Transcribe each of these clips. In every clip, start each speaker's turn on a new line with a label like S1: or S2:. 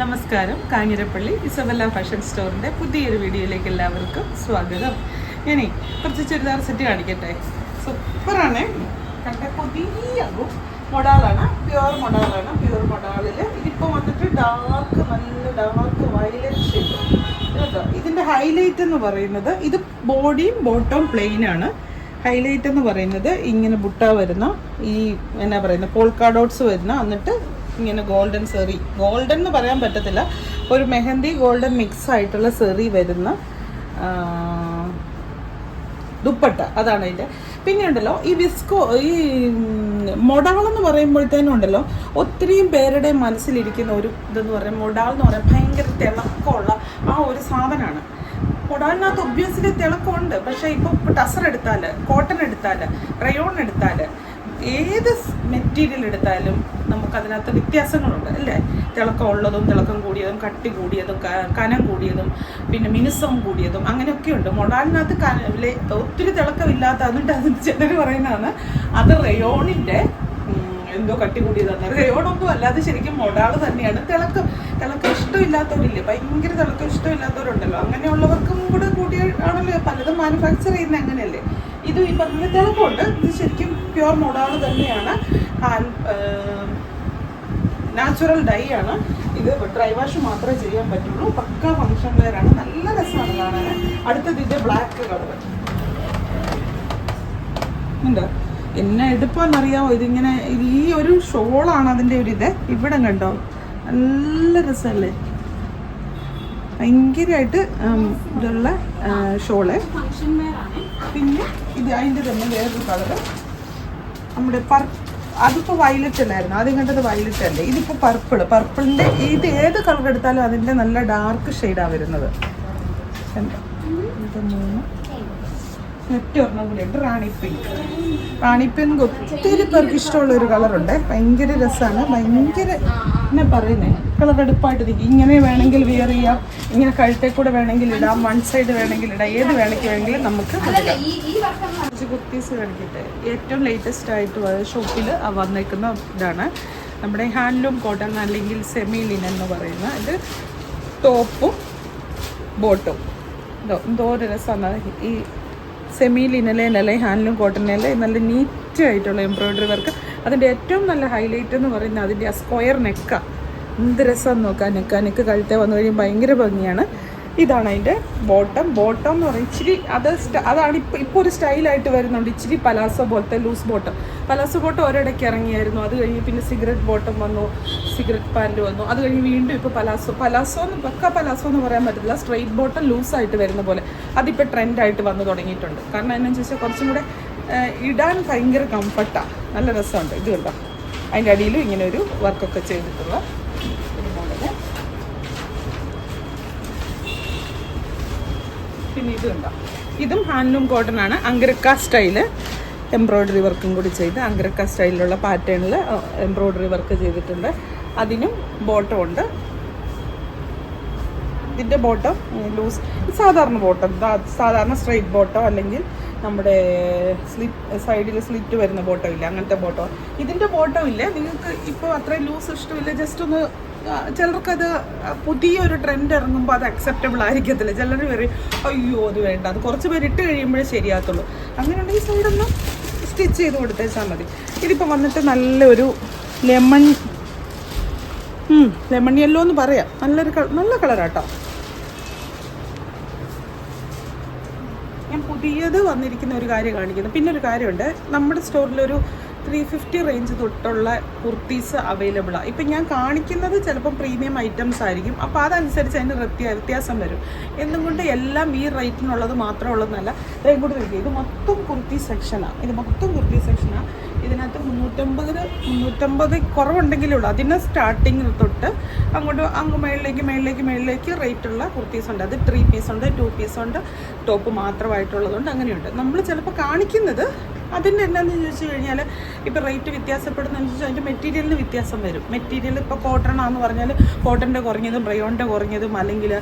S1: നമസ്കാരം. Kanjirappally Isabella fashion സ്റ്റോറിൻ്റെ പുതിയൊരു വീഡിയോയിലേക്ക് എല്ലാവർക്കും സ്വാഗതം. ഞാനേ കുറച്ച് ചുരിദാർ സെറ്റ് കാണിക്കട്ടെ. സൂപ്പറാണ്. കണ്ട പുതിയ മൊഡാളാണ്, പ്യുവർ മൊഡാളാണ്. പ്യുവർ മൊഡാളിൽ ഇതിപ്പോൾ വന്നിട്ട് നല്ല ഡാർക്ക് വയലറ്റ് ഷെയ്ഡ് കേട്ടോ. ഇതിൻ്റെ ഹൈലൈറ്റ് എന്ന് പറയുന്നത് ഇത് ബോഡിയും ബോട്ടവും പ്ലെയിൻ ആണ്. ഹൈലൈറ്റ് എന്ന് പറയുന്നത് ഇങ്ങനെ ബുട്ട വരുന്ന ഈ എന്നാ പറയുന്നത് പോൾക്കാ ഡോട്ട്സ് വരുന്ന, എന്നിട്ട് ഇങ്ങനെ ഗോൾഡൻ സെറി, ഗോൾഡൻ എന്ന് പറയാൻ പറ്റത്തില്ല, ഒരു മെഹന്തി ഗോൾഡൻ മിക്സ് ആയിട്ടുള്ള സെറി വരുന്ന ദുപ്പട്ട, അതാണ് അതിൻ്റെ. പിന്നെ ഉണ്ടല്ലോ ഈ വിസ്കോ, ഈ മൊഡാളെന്ന് പറയുമ്പോഴത്തേനും ഉണ്ടല്ലോ ഒത്തിരിയും പേരുടെ മനസ്സിലിരിക്കുന്ന ഒരു ഇതെന്ന് പറയാം, മൊഡാൾ എന്ന് പറയാൻ ഭയങ്കര തിളക്കമുള്ള ആ ഒരു സാധനമാണ്. മൊഡാളിനകത്ത് ഒബ്വിയസ്ലി തിളക്കമുണ്ട്, പക്ഷേ ഇപ്പോൾ ടസർ എടുത്താൽ, കോട്ടൺ എടുത്താൽ, റയോൺ എടുത്താൽ, ഏത് മെറ്റീരിയൽ എടുത്താലും നമുക്കതിനകത്ത് വ്യത്യാസങ്ങളുണ്ട് അല്ലേ. തിളക്കം ഉള്ളതും തിളക്കം കൂടിയതും കട്ടി കൂടിയതും കനം കൂടിയതും പിന്നെ മിനുസം കൂടിയതും അങ്ങനെയൊക്കെ ഉണ്ട്. മൊഡാലിനകത്ത് ഒത്തിരി തിളക്കമില്ലാത്ത, എന്നിട്ട് അതിന് ചിലർ പറയുന്നതാണ് അത് റയോണിൻ്റെ എന്തോ കട്ടി കൂടിയതാണ്. റയോണൊന്നും അല്ല, അത് ശരിക്കും മൊഡാൾ തന്നെയാണ്. തിളക്കം ഇഷ്ടമില്ലാത്തവരില്ലേ, ഭയങ്കര തിളക്കം ഇഷ്ടമില്ലാത്തവരുണ്ടല്ലോ, അങ്ങനെയുള്ളവർക്കും കൂടെ കൂടിയാണല്ലോ പലതും മാനുഫാക്ചർ ചെയ്യുന്നത്, അങ്ങനെയല്ലേ. ഇത് ഈ പറഞ്ഞ തിളക്കമുണ്ട്. ഇത് ശരിക്കും പ്യുവർ മൊഡാൾ തന്നെയാണ്. നാച്ചുറൽ ഡൈ ആണ് ഇത്. ഡ്രൈ വാഷ് മാത്രമേ ചെയ്യാൻ പറ്റുള്ളൂ. പക്ക ഫങ്ഷൻ വെയർ ആണ്. നല്ല രസമാണ് കാണാൻ. അടുത്തത് ഇത് ബ്ലാക്ക് കളർ ഉണ്ട്. എന്നെ എടുപ്പാന്നറിയാമോ, ഇതിങ്ങനെ ഈ ഒരു ഷോളാണ് അതിൻ്റെ ഒരു ഇത്. ഇവിടെ കണ്ടോ, നല്ല രസമല്ലേ, ഭയങ്കരമായിട്ട് ഇതുള്ള ഷോള്. പിന്നെ ഇത് അതിൻ്റെ തന്നെ വേറൊരു കളറ്, നമ്മുടെ അതിപ്പോൾ വയലറ്റ് അല്ലായിരുന്നു ആദ്യം കണ്ടത്, വയലറ്റ് അല്ലേ. ഇതിപ്പോൾ പർപ്പിളിൻ്റെ ഇത് ഏത് കളർ എടുത്താലും അതിൻ്റെ നല്ല ഡാർക്ക് ഷെയ്ഡാണ് വരുന്നത്. ഇത് നെറ്റ് ഒരെണ്ണം കൂടി ഉണ്ട്, റാണി പിങ്ക് ഒത്തിരി പേർക്ക് ഇഷ്ടമുള്ള ഒരു കളറുണ്ട്. ഭയങ്കര രസമാണ്, ഭയങ്കര എന്നാ പറയുന്നത്, കളർ എടുപ്പായിട്ട് നിൽക്കും. ഇങ്ങനെ വേണമെങ്കിൽ വിയർ ചെയ്യാം, ഇങ്ങനെ കഴുത്തെ കൂടെ വേണമെങ്കിൽ ഇടാം, വൺ സൈഡ് വേണമെങ്കിൽ ഇടാം, ഏത് വേണമെങ്കിലും നമുക്ക് കുറച്ച് കുർത്തീസ് കാണിക്കട്ടെ. ഏറ്റവും ലേറ്റസ്റ്റ് ആയിട്ട് ഷോപ്പിൽ വന്നേക്കുന്ന ഇതാണ് നമ്മുടെ ഹാൻഡ്ലൂം കോട്ടൺ അല്ലെങ്കിൽ സെമി ലിനൻ എന്ന് പറയുന്ന ഇത്. ടോപ്പും ബോട്ടും എന്തോ ഒരു രസമാണ്. ഈ സെമി ലിനലേ ഹാൻഡ്ലൂം കോട്ടണിലെ നല്ല നീറ്റായിട്ടുള്ള എംബ്രോയ്ഡറി വർക്ക്. അതിൻ്റെ ഏറ്റവും നല്ല ഹൈലൈറ്റ് എന്ന് പറയുന്നത് അതിൻ്റെ ആ സ്ക്വയർ നെക്കാണ്. എന്ത് രസം നോക്കാം. നെക്ക് കഴുത്തെ വന്നു കഴിയുമ്പോൾ ഭയങ്കര ഭംഗിയാണ്. ഇതാണ് അതിൻ്റെ ബോട്ടം എന്ന് പറയും. ഇച്ചിരി അതാണ് ഇപ്പോൾ ഒരു സ്റ്റൈലായിട്ട് വരുന്നുണ്ട്. ഇച്ചിരി പലാസോ പോലത്തെ ലൂസ് ബോട്ടം. പലാസോ ബോട്ടം ഒരിടയ്ക്ക് ഇറങ്ങിയായിരുന്നു. അത് കഴിഞ്ഞ് പിന്നെ സിഗരറ്റ് ബോട്ടം വന്നു, സിഗരറ്റ് പാൻറ്റ് വന്നു. അത് കഴിഞ്ഞ് വീണ്ടും ഇപ്പോൾ പലാസോ എന്ന് പറയാൻ പറ്റില്ല, സ്ട്രെയിറ്റ് ബോട്ടം ലൂസായിട്ട് വരുന്ന പോലെ അതിപ്പോൾ ട്രെൻഡായിട്ട് വന്നു തുടങ്ങിയിട്ടുണ്ട്. കാരണം എന്നാന്ന് ചോദിച്ചാൽ കുറച്ചും കൂടെ ഇടാൻ ഭയങ്കര കംഫർട്ടാണ്, നല്ല രസമുണ്ട്. ഇത് കണ്ടോ, അതിൻ്റെ അടിയിലും ഇങ്ങനെ ഒരു വർക്കൊക്കെ ചെയ്തിട്ടുള്ള പിന്നെ ഇത് കണ്ടോ, ഇതും ഹാൻഡ്ലൂം കോട്ടൺ ആണ്. അങ്കരക്ക സ്റ്റൈല് എംബ്രോയ്ഡറി വർക്കും കൂടി ചെയ്ത് അങ്കരക്ക സ്റ്റൈലിലുള്ള പാറ്റേണിൽ എംബ്രോയ്ഡറി വർക്ക് ചെയ്തിട്ടുണ്ട്. അതിനും ബോട്ടം ഉണ്ട്. ഇതിൻ്റെ ബോട്ടം ലൂസ്, സാധാരണ സ്ട്രെയിറ്റ് ബോട്ടോ അല്ലെങ്കിൽ നമ്മുടെ സൈഡിൽ സ്ലിറ്റ് വരുന്ന ബോട്ടോ ഇല്ല, അങ്ങനത്തെ ബോട്ടോ. ഇതിൻ്റെ ബോട്ടോ ഇല്ല. നിങ്ങൾക്ക് ഇപ്പോൾ അത്രയും ലൂസ് ഇഷ്ടമില്ല, ജസ്റ്റ് ഒന്ന് ചിലർക്കത് പുതിയൊരു ട്രെൻഡ് ഇറങ്ങുമ്പോൾ അത് അക്സെപ്റ്റബിൾ ആയിരിക്കത്തില്ല. ചിലർ പറയും അയ്യോ അത് വേണ്ട, അത് കുറച്ച് പേര് ഇട്ട് കഴിയുമ്പോഴേ ശരിയാകത്തുള്ളൂ. അങ്ങനെയുണ്ടെങ്കിൽ സൈഡൊന്ന് സ്റ്റിച്ച് ചെയ്ത് കൊടുത്തേച്ചാൽ മതി. ഇതിപ്പോൾ വന്നിട്ട് നല്ലൊരു ലെമൺ യെല്ലോ എന്ന് പറയാം. നല്ല കളറാട്ടോ. ഞാൻ പുതിയത് വന്നിരിക്കുന്ന ഒരു കാര്യം കാണിക്കുന്നു. പിന്നെ ഒരു കാര്യമുണ്ട്, നമ്മുടെ സ്റ്റോറിലൊരു 350 റേഞ്ച് തൊട്ടുള്ള കുർത്തീസ് അവൈലബിളാണ്. ഇപ്പം ഞാൻ കാണിക്കുന്നത് ചിലപ്പം പ്രീമിയം ഐറ്റംസ് ആയിരിക്കും. അപ്പോൾ അതനുസരിച്ച് അതിന് വ്യത്യാസം വരും. എന്നുകൊണ്ട് എല്ലാം ഈ റേറ്റിനുള്ളത് മാത്രമുള്ളതെന്നല്ല. ഇത്രയും കൂടി നോക്കി, ഇത് മൊത്തം കുർത്തി സെക്ഷനാണ്. ഇതിനകത്ത് 350 കുറവുണ്ടെങ്കിലേ ഉള്ളൂ. അതിന് സ്റ്റാർട്ടിങ് തൊട്ട് അങ്ങ് മേളിലേക്ക് റേറ്റുള്ള കുർത്തീസ് ഉണ്ട്. അത് 3 പീസുണ്ട്, 2 പീസുണ്ട്, ടോപ്പ് മാത്രമായിട്ടുള്ളതുകൊണ്ട് അങ്ങനെയുണ്ട്. നമ്മൾ ചിലപ്പോൾ കാണിക്കുന്നത് അതിൻ്റെ എന്താണെന്ന് ചോദിച്ചു കഴിഞ്ഞാൽ ഇപ്പോൾ റേറ്റ് വ്യത്യാസപ്പെടുന്നതനുസരിച്ച് അതിൻ്റെ മെറ്റീരിയലിന് വ്യത്യാസം വരും. മെറ്റീരിയൽ ഇപ്പോൾ കോട്ടൺ ആണെന്ന് പറഞ്ഞാൽ കോട്ടൻ്റെ കുറഞ്ഞതും റയോണിൻ്റെ കുറഞ്ഞതും അല്ലെങ്കിൽ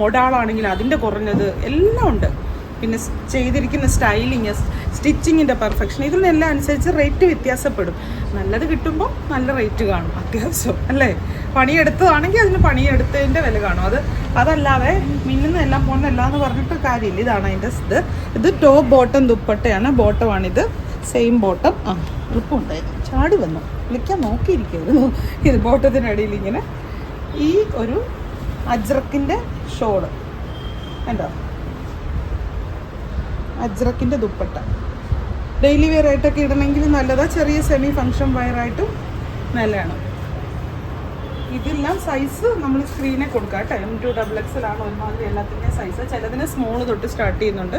S1: മൊഡാളാണെങ്കിൽ അതിൻ്റെ കുറഞ്ഞത് എല്ലാം ഉണ്ട്. പിന്നെ ചെയ്തിരിക്കുന്ന സ്റ്റൈലിങ്, സ്റ്റിച്ചിങ്ങിൻ്റെ പെർഫെക്ഷൻ, ഇതിനെല്ലാം അനുസരിച്ച് റേറ്റ് വ്യത്യാസപ്പെടും. നല്ലത് കിട്ടുമ്പോൾ നല്ല റേറ്റ് കാണും അത്യാവശ്യം അല്ലേ. പണിയെടുത്തതാണെങ്കിൽ അതിന് പണിയെടുത്തതിൻ്റെ വില കാണും. അതല്ലാതെ മിന്നുന്നതെല്ലാം പോകുന്നതല്ല എന്ന് പറഞ്ഞിട്ട് കാര്യമില്ല. ഇതാണ് അതിൻ്റെ ഇത് ടോപ്പ് ബോട്ടം ദുപ്പട്ടയാണ്. ബോട്ടമാണിത്, സെയിം ബോട്ടം. എളുപ്പമുണ്ടായിരുന്നു, ചാടി വന്നു വിളിക്കാൻ നോക്കിയിരിക്കുമായിരുന്നു. ഇത് ബോട്ടത്തിനടിയിൽ ഇങ്ങനെ ഈ ഒരു അജ്രക്കിൻ്റെ ഷോള് കണ്ടോ, അജ്രക്കിൻ്റെ ദുപ്പട്ട. ഡെയിലി വെയർ ആയിട്ടൊക്കെ ഇടണമെങ്കിൽ നല്ലതാണ്. ചെറിയ സെമി ഫങ്ഷൻ വെയറായിട്ടും നല്ലതാണ്. ഇതെല്ലാം സൈസ് നമ്മൾ സ്ക്രീനെ കൊടുക്കാം കേട്ടോ. M2XXL ഒരുമാതിരി എല്ലാത്തിൻ്റെയും സൈസ്. ചിലതിന് സ്മോൾ തൊട്ട് സ്റ്റാർട്ട് ചെയ്യുന്നുണ്ട്.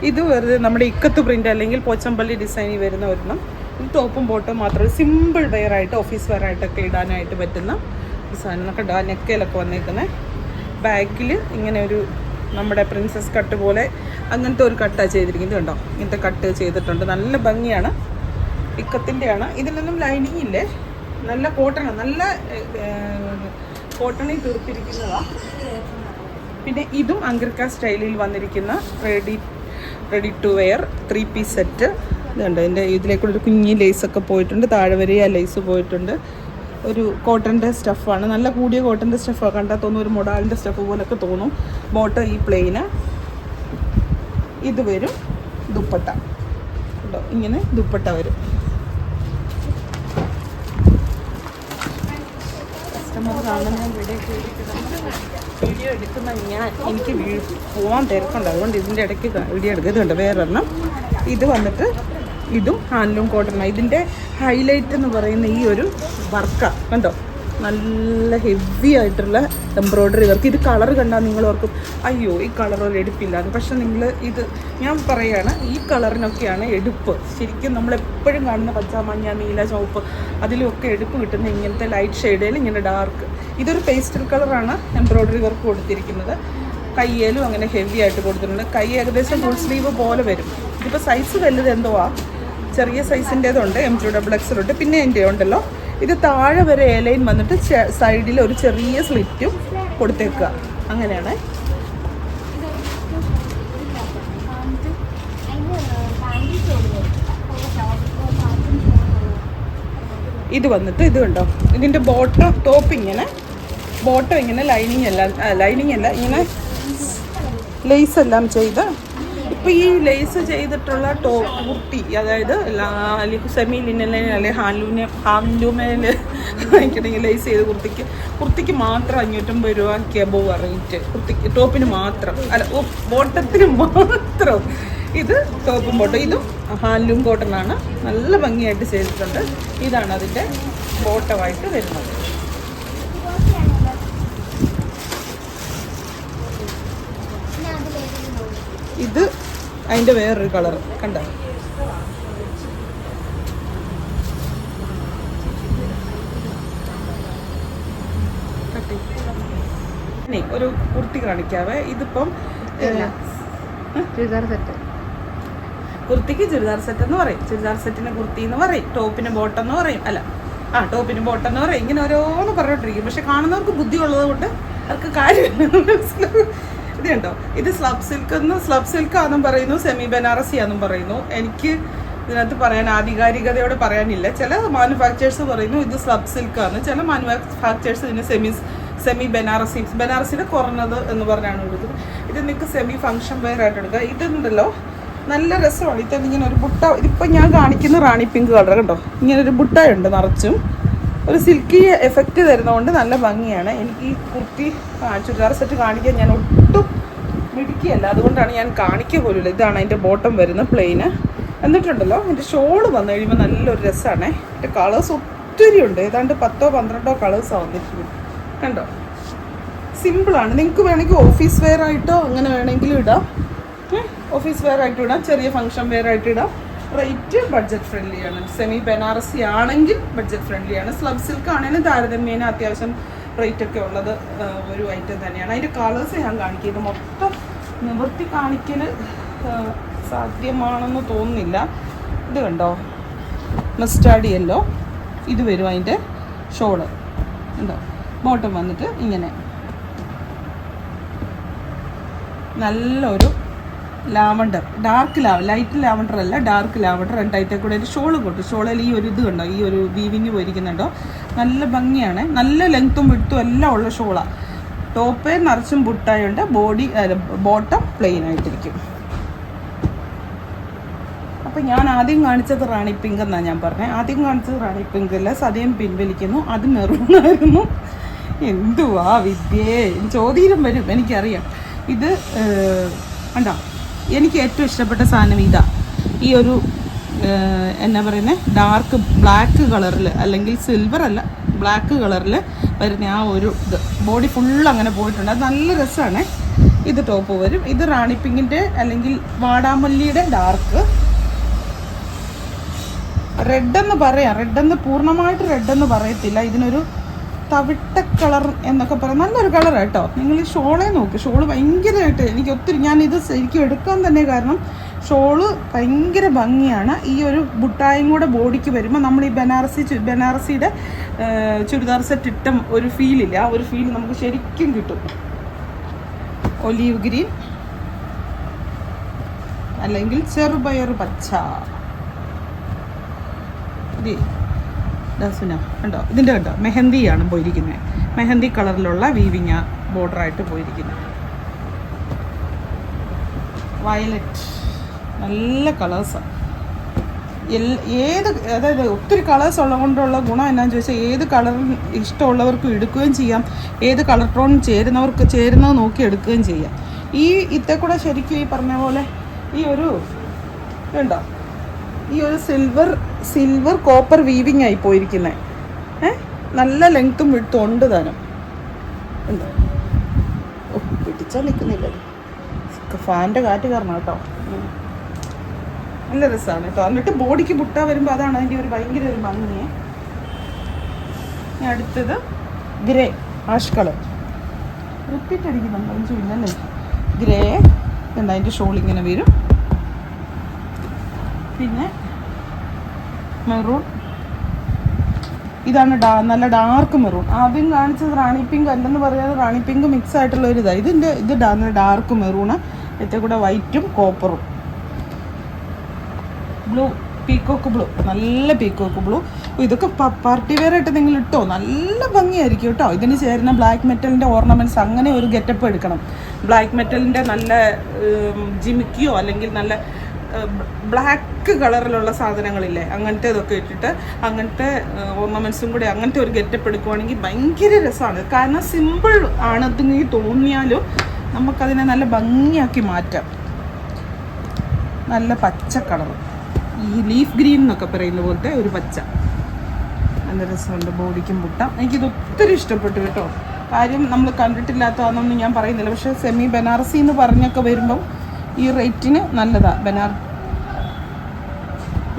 S1: ഇത് വെറുതെ നമ്മുടെ ഇക്കത്ത് പ്രിൻ്റ് അല്ലെങ്കിൽ പോച്ചമ്പള്ളി ഡിസൈനിൽ വരുന്ന ഒരെണ്ണം. ഇത് ടോപ്പും ബോട്ടും മാത്രമേ സിമ്പിൾ വെയർ ആയിട്ട് ഓഫീസ് വെയർ ആയിട്ടൊക്കെ ഇടാനായിട്ട് പറ്റുന്ന സാധനം കണ്ടോ. നെക്കയിലൊക്കെ വന്നേക്കുന്നത് ബാക്കിൽ ഇങ്ങനെ ഒരു നമ്മുടെ പ്രിൻസസ് കട്ട് പോലെ അങ്ങനത്തെ ഒരു കട്ടാണ് ചെയ്തിരിക്കുന്നത് കണ്ടോ. ഇങ്ങനത്തെ കട്ട് ചെയ്തിട്ടുണ്ട്, നല്ല ഭംഗിയാണ്. ഇക്കത്തിൻ്റെയാണ്. ഇതിനൊന്നും ലൈനിങ് ഇല്ലേ, നല്ല കോട്ടണാണ്, നല്ല കോട്ടണിൽ തീർത്തിരിക്കുന്നതാണ്. പിന്നെ ഇതും അങ്കർക്ക സ്റ്റൈലിൽ വന്നിരിക്കുന്ന ready to wear 3 piece set. ഇതുണ്ട്, ഇതിലേക്കൂടെ ഒരു കുഞ്ഞി ലേസൊക്കെ പോയിട്ടുണ്ട്, താഴെ വരെ ആ ലേസ് പോയിട്ടുണ്ട്. ഒരു കോട്ടൻ്റെ സ്റ്റഫാണ്, നല്ല കൂടിയ കോട്ടൻ്റെ സ്റ്റഫാണ്. കണ്ടാൽ തോന്നും ഒരു മൊഡാലിൻ്റെ സ്റ്റഫ് പോലൊക്കെ തോന്നും. ബോട്ടം ഈ പ്ലെയിന്. ഇത് വരും ദുപ്പട്ട കേട്ടോ, ഇങ്ങനെ ദുപ്പട്ട വരും. കസ്റ്റമർ കാണാൻ ഞാൻ വീഡിയോ എടുക്കുന്ന എനിക്ക് പോകാൻ തിരക്കുണ്ട്, അതുകൊണ്ട് ഇതിൻ്റെ ഇടയ്ക്ക് വീഡിയോ എടുക്കുന്നുണ്ട്. വേറൊരെണ്ണം ഇത് വന്നിട്ട് ഇതും ഹാൻഡ്ലൂം കോട്ടണാണ്. ഇതിൻ്റെ ഹൈലൈറ്റ് എന്ന് പറയുന്ന ഈ ഒരു വർക്കാണ് കണ്ടോ, നല്ല ഹെവി ആയിട്ടുള്ള എംബ്രോയ്ഡറി വർക്ക്. ഇത് കളർ കണ്ടാൽ നിങ്ങൾ ഓർക്കും അയ്യോ ഈ കളറൊരു എടുപ്പില്ലാന്ന്. പക്ഷെ നിങ്ങൾ ഇത് ഞാൻ പറയുകയാണ്, ഈ കളറിനൊക്കെയാണ് എടുപ്പ്. ശരിക്കും നമ്മളെപ്പോഴും കാണുന്ന പച്ച, മഞ്ഞ, നീല, ചുവപ്പ് അതിലുമൊക്കെ എടുപ്പ് കിട്ടുന്ന ഇങ്ങനത്തെ ലൈറ്റ് ഷെയ്ഡിൽ ഇങ്ങനെ ഡാർക്ക്. ഇതൊരു പേസ്റ്റൽ കളറാണ് എംബ്രോയ്ഡറി വർക്ക് കൊടുത്തിരിക്കുന്നത്. കയ്യേലും അങ്ങനെ ഹെവി ആയിട്ട് കൊടുത്തിട്ടുണ്ട്. കൈ ഏകദേശം ഫുൾ സ്ലീവ് പോലെ വരും. ഇതിപ്പോൾ സൈസ് വലുത് എന്തോ ചെറിയ സൈസിൻ്റേതുണ്ട്, M2XXL ഉണ്ട്. പിന്നെ എൻ്റെ ഉണ്ടല്ലോ ഇത് താഴെ വരെ എലൈൻ വന്നിട്ട് സൈഡിൽ ഒരു ചെറിയ സ്ലിറ്റും കൊടുത്തേക്കുക, അങ്ങനെയാണ്. ഇത് വന്നിട്ട് ഇത് കണ്ടോ, ഇതിൻ്റെ ടോപ്പ് ഇങ്ങനെ ബോട്ടം ഇങ്ങനെ ലൈനിങ് അല്ല ഇങ്ങനെ ലേസ് എല്ലാം ചെയ്ത്. ഇപ്പോൾ ഈ ലേസ് ചെയ്തിട്ടുള്ള കുർത്തി, അതായത് സെമി ലിനൻ അല്ലെങ്കിൽ ഹാൻഡ്ലൂമിൽ വാങ്ങിക്കണമെങ്കിൽ ലേസ് ചെയ്ത് കുർത്തിക്ക് മാത്രം 550 രൂപയ്ക്ക് അബോവ് റേറ്റ്. ടോപ്പിന് മാത്രം, അല്ല ബോട്ടത്തിന് മാത്രം. ഇത് ടോപ്പും ബോട്ടം, ഇതും ഹാൻഡ്ലൂം കോട്ടണാണ്. നല്ല ഭംഗിയായിട്ട് ചെയ്തിട്ടുണ്ട്. ഇതാണ് അതിൻ്റെ ബോട്ടമായിട്ട് വരുന്നത്. ഇത് അതിൻ്റെ വേറൊരു കളർ കണ്ടോ, ഒരു കുർത്തി കാണിക്കാവേ. ഇതിപ്പം
S2: ചുരിദാർ സെറ്റ്,
S1: കുർത്തിക്ക് ചുരിദാർ സെറ്റ് എന്ന് പറയും, ചുരിദാർ സെറ്റിന് കുർത്തി എന്ന് പറയും, ടോപ്പിന് ബോട്ടം എന്ന് പറയും. അല്ല ടോപ്പിന് ബോട്ടം എന്ന് പറയും. ഇങ്ങനെ ഓരോന്ന് പറഞ്ഞോണ്ടിരിക്കും. പക്ഷെ കാണുന്നവർക്ക് ബുദ്ധി ഉള്ളത് കൊണ്ട് അവർക്ക് കാര്യമില്ല. ഇത് കണ്ടോ, ഇത് സ്ലബ് സിൽക്കാന്നും പറയുന്നു, സെമി ബനാറസി ആണെന്നും പറയുന്നു. എനിക്ക് ഇതിനകത്ത് പറയാൻ ആധികാരികതയോടെ പറയാനില്ല. ചില മാനുഫാക്ചേഴ്സ് പറയുന്നു ഇത് സ്ലബ് സിൽക്കാണ്, ചില മാനുഫാക്ചേഴ്സ് ഇതിന് സെമി ബനാറസിയുടെ കുറഞ്ഞത് എന്ന് പറഞ്ഞാണ് കൊടുക്കുന്നത്. ഇത് നിങ്ങൾക്ക് സെമി ഫങ്ഷൻ വെയർ ആയിട്ട് എടുക്കുക. ഇതുണ്ടല്ലോ നല്ല രസമാണ്. ഇങ്ങനെ ഒരു ബുട്ട, ഇതിപ്പോൾ ഞാൻ കാണിക്കുന്ന റാണി പിങ്ക് കളർ കണ്ടോ, ഇങ്ങനെ ഒരു ബുട്ടയുണ്ട് നിറച്ചും. ഒരു സിൽക്കി എഫക്റ്റ് തരുന്നതുകൊണ്ട് നല്ല ഭംഗിയാണ്. എനിക്ക് ഈ കുർത്തി ചുരിദാർ സെറ്റ് കാണിക്കാൻ ഞാൻ ഒട്ടും മിടുക്കിയല്ല, അതുകൊണ്ടാണ് ഞാൻ കാണിക്കുക പോലുമില്ല. ഇതാണ് അതിൻ്റെ ബോട്ടം വരുന്ന പ്ലെയിന്. എന്നിട്ടുണ്ടല്ലോ എൻ്റെ ഷോള് വന്നു കഴിയുമ്പോൾ നല്ലൊരു രസമാണ്. എൻ്റെ കളേഴ്സ് ഒത്തിരി ഉണ്ട്, ഏതാണ്ട് 10-12 കളേഴ്സാണ് വന്നിരിക്കുന്നത് കണ്ടോ. സിമ്പിളാണ്. നിങ്ങൾക്ക് വേണമെങ്കിൽ ഓഫീസ് വെയർ ആയിട്ടോ അങ്ങനെ വേണമെങ്കിലും ഇടാം. ഓഫീസ് വെയർ ആയിട്ട് ഇടാം, ചെറിയ ഫങ്ഷൻ വെയർ ആയിട്ട് ഇടാം. റേറ്റ് ബഡ്ജറ്റ് ഫ്രണ്ട്ലി ആണ്. സെമി ബനാറസി ആണെങ്കിൽ ബഡ്ജറ്റ് ഫ്രണ്ട്ലി ആണ്. സ്ലബ് സിൽക്ക് ആണെങ്കിലും താരതമ്യേന അത്യാവശ്യം റേറ്റൊക്കെ ഉള്ളത് ഒരു ഐറ്റം തന്നെയാണ്. അതിൻ്റെ കളേഴ്സ് ഞാൻ കാണിക്കുന്നത് മൊത്തം നിവർത്തി കാണിക്കൽ സാധ്യമാണെന്ന് തോന്നുന്നില്ല. ഇത് കണ്ടോ, മസ്റ്റാർഡ് യെല്ലോ. ഇത് വരും അതിൻ്റെ ഷോള് ഉണ്ടോ. ബോട്ടം വന്നിട്ട് ഇങ്ങനെ നല്ലൊരു ലാവണ്ടർ, ലൈറ്റ് ലാവണ്ടർ അല്ല, ഡാർക്ക് ലാവണ്ടർ. രണ്ടായിട്ടേ കൂടെ ഒരു ഷോള് കൊടുത്തു. ഷോളിൽ ഈ ഒരു ഇത് കണ്ടോ, ഈ ഒരു വീവിങ് പോയിരിക്കുന്നുണ്ടോ. നല്ല ഭംഗിയാണ്, നല്ല ലെങ്ത്തും വിഡ്ത്തും എല്ലാം ഉള്ള ഷോളാണ്. ടോപ്പ് നിറച്ചും ബുട്ടായുണ്ട്, ബോട്ടം പ്ലെയിൻ ആയിട്ടിരിക്കും. അപ്പം ഞാൻ ആദ്യം കാണിച്ചത് റാണി പിങ്ക് എന്നാണ് ഞാൻ പറഞ്ഞത്. ആദ്യം കാണിച്ചത് റാണി പിങ്കല്ല, സതയം പിൻവലിക്കുന്നു. അത് മെറൂണായിരുന്നു. എന്തുവാ വിദ്യേ, ചോദ്യം വരും എനിക്കറിയാം. ഇത് കണ്ടോ, എനിക്ക് ഏറ്റവും ഇഷ്ടപ്പെട്ട സാധനം ഇതാ. ഈ ഒരു എന്നാ പറയുന്നത്, ഡാർക്ക് ബ്ലാക്ക് കളറിൽ, അല്ലെങ്കിൽ സിൽവർ അല്ല ബ്ലാക്ക് കളറിൽ വരുന്ന ആ ഒരു ഇത് ബോഡി ഫുള്ള് അങ്ങനെ പോയിട്ടുണ്ട്. അത് നല്ല രസമാണ്. ഇത് ടോപ്പ് വരും. ഇത് റാണി പിങ്കിൻ്റെ അല്ലെങ്കിൽ വാടാമല്ലിയുടെ ഡാർക്ക് റെഡെന്ന് പറയാം. റെഡെന്ന് പൂർണ്ണമായിട്ട് റെഡെന്ന് പറയത്തില്ല. ഇതിനൊരു തവിട്ട കളർ എന്നൊക്കെ പറയാം. നല്ലൊരു കളർ കേട്ടോ. നിങ്ങൾ ഈ ഷോളെ നോക്ക്. ഷോള് ഭയങ്കരമായിട്ട് എനിക്ക് ഒത്തിരി, ഞാനിത് ശരിക്കും എടുക്കാൻ തന്നെ കാരണം ഷോള് ഭയങ്കര ഭംഗിയാണ്. ഈ ഒരു ബുട്ടായും കൂടെ ബോഡിക്ക് വരുമ്പോൾ നമ്മൾ ഈ ബനാറസിയുടെ ചുരിദാർ സെറ്റ് ഇട്ട ഒരു ഫീലില്ല, ആ ഒരു ഫീൽ നമുക്ക് ശരിക്കും കിട്ടും. ഒലീവ് ഗ്രീൻ അല്ലെങ്കിൽ ചെറുപയർ പച്ച. കണ്ടോ, ഇതിൻ്റെ കണ്ടോ മെഹന്തിയാണ് പോയിരിക്കുന്നത്. മെഹന്തി കളറിലുള്ള വീവിങ് ബോർഡറായിട്ട് പോയിരിക്കുന്നത്. വയലറ്റ്, നല്ല കളേഴ്സാണ്. അതായത് ഒത്തിരി കളേഴ്സ് ഉള്ളതുകൊണ്ടുള്ള ഗുണം എന്നാന്ന് ചോദിച്ചാൽ ഏത് കളറിൽ ഇഷ്ടമുള്ളവർക്കും എടുക്കുകയും ചെയ്യാം, ഏത് കളർ ടോൺ ചേരുന്നവർക്ക് ചേരുന്നത് നോക്കി എടുക്കുകയും ചെയ്യാം. ഈ ഇത്തെ കൂടെ ശരിക്കും ഈ പറഞ്ഞ പോലെ ഈ ഒരു ഉണ്ടോ, ഈ ഒരു സിൽവർ കോപ്പർ വീവിങ് ആയി പോയിരിക്കുന്നത്. നല്ല ലെങ്ത്തും വിട്ടും ഉണ്ട് താനും. ഉണ്ടോ, പിടിച്ചാൽ നിൽക്കുന്നില്ല, ഫാൻ്റെ കാറ്റ് കാരണം കേട്ടോ. നല്ല രസമാണ് കേട്ടോ. എന്നിട്ട് ബോഡിക്ക് ബുട്ട വരുമ്പോൾ അതാണ് അതിൻ്റെ ഒരു ഭയങ്കര ഒരു ഭംഗിയെ. അടുത്തത് ഗ്രേ ആഷ് കളർ. റിപ്പീറ്റ് അടിക്കുന്നുണ്ട് ഇല്ലല്ലേ. ഗ്രേ എന്താ, അതിൻ്റെ ഷോൾ ഇങ്ങനെ വരും. പിന്നെ മെറൂൺ, ഇതാണ് നല്ല ഡാർക്ക് മെറൂൺ. ആദ്യം കാണിച്ചത് റാണി പിങ്ക് അല്ലെന്ന് പറയാതെ റാണി പിങ്ക് മിക്സ് ആയിട്ടുള്ള ഒരു ഇതാണ്. ഇത് ഡാർക്ക് മെറൂണ്, ഏറ്റവും കൂടെ വൈറ്റും കോപ്പറും. ബ്ലൂ, പീക്കോക്ക് ബ്ലൂ, നല്ല പീക്കോക്ക് ബ്ലൂ. ഇതൊക്കെ പാർട്ടി വെയർ ആയിട്ട് നിങ്ങൾ ഇട്ടോ നല്ല ഭംഗിയായിരിക്കും കേട്ടോ. ഇതിന് ചേരുന്ന ബ്ലാക്ക് മെറ്റലിൻ്റെ ഓർണമെൻറ്റ്സ്, അങ്ങനെ ഒരു ഗെറ്റപ്പ് എടുക്കണം. ബ്ലാക്ക് മെറ്റലിൻ്റെ നല്ല ജിമിക്കിയോ അല്ലെങ്കിൽ നല്ല ബ്ലാക്ക് കളറിലുള്ള സാധനങ്ങളില്ലേ, അങ്ങനത്തെ ഇതൊക്കെ ഇട്ടിട്ട് അങ്ങനത്തെ ഓർണമെൻറ്റ്സും കൂടി അങ്ങനത്തെ ഒരു ഗെറ്റപ്പ് എടുക്കുവാണെങ്കിൽ ഭയങ്കര രസമാണ്. കാരണം സിമ്പിൾ ആണെന്നെങ്കിൽ തോന്നിയാലും നമുക്കതിനെ നല്ല ഭംഗിയാക്കി മാറ്റാം. നല്ല പച്ച കളർ, ഈ ലീഫ് ഗ്രീൻ എന്നൊക്കെ പറയുന്ന പോലത്തെ ഒരു പച്ച, നല്ല രസമുണ്ട്. ബോഡിക്കും ബുട്ട. എനിക്കിത് ഒത്തിരി ഇഷ്ടപ്പെട്ടു കേട്ടോ. കാര്യം നമ്മൾ കണ്ടിട്ടില്ലാത്തതാണെന്നൊന്നും ഞാൻ പറയുന്നില്ല, പക്ഷേ സെമി ബനാറസി എന്ന് പറഞ്ഞൊക്കെ വരുമ്പം ഈ റേറ്റിന് നല്ലതാണ്.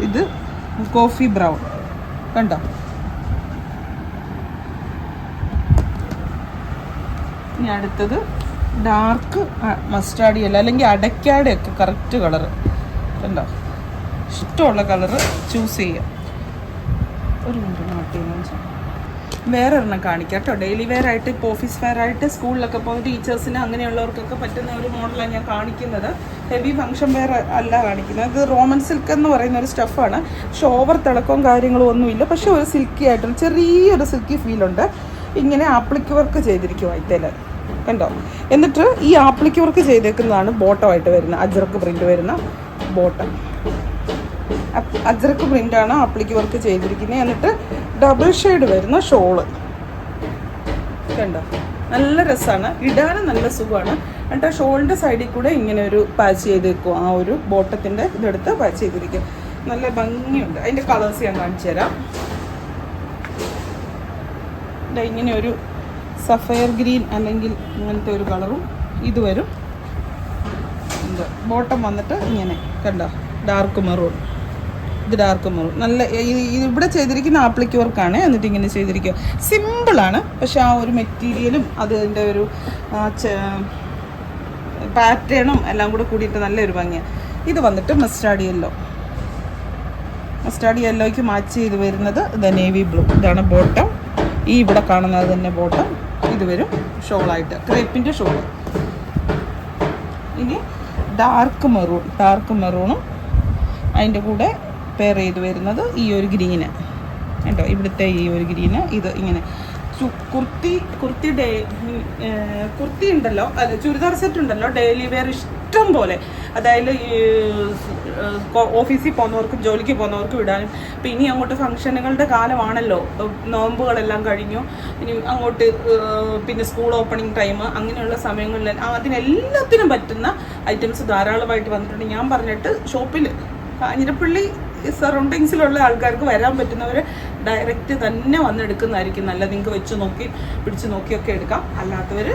S1: ഇത് കോഫി ബ്രൗൺ കണ്ടോ. ഇനി അടുത്തത് ഡാർക്ക് മസ്റ്റാർഡ് യെല്ലോ അല്ലെങ്കിൽ അടയ്ക്കാടെ ഒക്കെ കറക്റ്റ് കളറ് കണ്ടോ. ഇഷ്ടമുള്ള കളറ് ചൂസ് ചെയ്യാം. ഒരു മിനിറ്റ് നോട്ട് ചെയ്യുന്ന വേറെ ഒരെണ്ണം കാണിക്കാം കേട്ടോ. ഡെയിലി വെയർ ആയിട്ട്, ഇപ്പോൾ ഓഫീസ് വെയർ ആയിട്ട്, സ്കൂളിലൊക്കെ പോകുന്ന ടീച്ചേഴ്സിന് അങ്ങനെയുള്ളവർക്കൊക്കെ പറ്റുന്ന ഒരു മോഡലാണ് ഞാൻ കാണിക്കുന്നത്. ഹെവി ഫങ്ഷൻ വെയർ അല്ല കാണിക്കുന്നത്. ഇത് റോമൻ സിൽക്ക് എന്ന് പറയുന്ന ഒരു സ്റ്റഫാണ്. പക്ഷെ ഓവർ തിളക്കവും കാര്യങ്ങളും ഒന്നുമില്ല, പക്ഷെ ഒരു സിൽക്കി ആയിട്ടുള്ള ചെറിയൊരു സിൽക്കി ഫീലുണ്ട്. ഇങ്ങനെ ആപ്ലിക്ക് വർക്ക് ചെയ്തിരിക്കും വൈറ്റേൽ കണ്ടോ. എന്നിട്ട് ഈ ആപ്ലിക്ക് വർക്ക് ചെയ്തേക്കുന്നതാണ് ബോട്ടമായിട്ട് വരുന്നത്. അജ്രക്ക് പ്രിൻ്റ് വരുന്ന ബോട്ടം, അജ്രക്ക് പ്രിൻ്റാണ് ആപ്ലിക്ക് വർക്ക് ചെയ്തിരിക്കുന്നത്. എന്നിട്ട് ഡബിൾ ഷെയ്ഡ് വരുന്ന ഷോള് കണ്ടോ. നല്ല രസമാണ്, ഇടാനും നല്ല സുഖമാണ്. എന്നിട്ട് ആ ഷോളിൻ്റെ സൈഡിൽ കൂടെ ഇങ്ങനെ ഒരു പാച്ച് ചെയ്ത് വെക്കും. ആ ഒരു ബോട്ടത്തിൻ്റെ ഇതെടുത്ത് പാച്ച് ചെയ്തിരിക്കും. നല്ല ഭംഗിയുണ്ട്. അതിൻ്റെ കളേഴ്സ് ഞാൻ കാണിച്ചു തരാം. ഇങ്ങനെ ഒരു സഫയർ ഗ്രീൻ അല്ലെങ്കിൽ ഇങ്ങനത്തെ ഒരു കളറും ഇത് വരും. ബോട്ടം വന്നിട്ട് ഇങ്ങനെ കണ്ടോ, ഡാർക്ക് മെറൂൺ. ഇത് ഡാർക്ക് മെറൂൺ. നല്ല ഇവിടെ ചെയ്തിരിക്കുന്ന ആപ്ലിക്ക് വർക്കാണ്. എന്നിട്ട് ഇങ്ങനെ ചെയ്തിരിക്കുക. സിമ്പിളാണ്, പക്ഷെ ആ ഒരു മെറ്റീരിയലും അതിൻ്റെ ഒരു പാറ്റേണും എല്ലാം കൂടെ കൂടിയിട്ട് നല്ലൊരു ഭംഗിയാണ്. ഇത് വന്നിട്ട് മസ്റ്റാർഡ് യെല്ലോയ്ക്ക് മാച്ച് ചെയ്ത് വരുന്നത് ഇത് നേവി ബ്ലൂ. ഇതാണ് ബോട്ടം. ഈ ഇവിടെ കാണുന്നത് തന്നെ ബോട്ടം. ഇത് വരും ഷോളായിട്ട്, ക്രേപ്പിൻ്റെ ഷോള്. ഇനി ഡാർക്ക് മെറൂണും അതിൻ്റെ കൂടെ പെയർ ചെയ്ത് വരുന്നത് ഈ ഒരു ഗ്രീന് കേട്ടോ. ഇവിടുത്തെ ഈ ഒരു ഗ്രീന് ഇത് ഇങ്ങനെ കുർത്തി ഉണ്ടല്ലോ, അല്ല ചുരിദാർ സെറ്റ് ഉണ്ടല്ലോ, ഡെയിലി വെയർ ഇഷ്ടം പോലെ. അതായത് ഈ ഓഫീസിൽ പോകുന്നവർക്കും ജോലിക്ക് പോകുന്നവർക്കും ഇടാനും. അപ്പം ഇനി അങ്ങോട്ട് ഫംഗ്ഷനുകളുടെ കാലമാണല്ലോ, നോമ്പുകളെല്ലാം കഴിഞ്ഞു, ഇനി അങ്ങോട്ട് പിന്നെ സ്കൂൾ ഓപ്പണിംഗ് ടൈം, അങ്ങനെയുള്ള സമയങ്ങളിൽ അതിനെല്ലാത്തിനും പറ്റുന്ന ഐറ്റംസ് ധാരാളമായിട്ട് വന്നിട്ടുണ്ട്. ഞാൻ പറഞ്ഞിട്ട് ഷോപ്പിൽ കാഞ്ഞിരപ്പള്ളി സറൗണ്ടിങ്സിലുള്ള ആൾക്കാർക്ക് വരാൻ പറ്റുന്നവർ ഡയറക്റ്റ് തന്നെ വന്നെടുക്കുന്നതായിരിക്കും നല്ലത്. നിങ്ങൾക്ക് വെച്ച് നോക്കി പിടിച്ച് നോക്കിയൊക്കെ എടുക്കാം. അല്ലാത്തവർ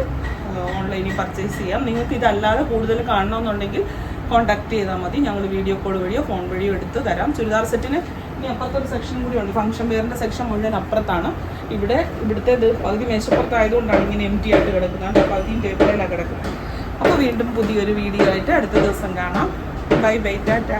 S1: ഓൺലൈനിൽ പർച്ചേസ് ചെയ്യാം. നിങ്ങൾക്ക് ഇതല്ലാതെ കൂടുതൽ കാണണമെന്നുണ്ടെങ്കിൽ കോൺടാക്ട് ചെയ്താൽ മതി. ഞങ്ങൾ വീഡിയോ കോൾ വഴിയോ ഫോൺ വഴിയോ എടുത്ത് തരാം. ചുരിദാർ സെറ്റിന് ഇനി അപ്പുറത്തൊരു സെക്ഷൻ കൂടി ഉണ്ട്. ഫംഗ്ഷൻ വെയറിൻ്റെ സെക്ഷൻ മുഴുവൻ അപ്പുറത്താണ്. ഇവിടുത്തെ പകുതി മേശപ്പുറത്തായതുകൊണ്ടാണ് ഇങ്ങനെ എം ടി ആയിട്ട് കിടക്കുന്നത്. പകുതിയും ടേബിളിലാണ് കിടക്കുന്നത്. അപ്പോൾ വീണ്ടും പുതിയൊരു വീഡിയോ ആയിട്ട് അടുത്ത ദിവസം കാണാം. Bye bye, Tata.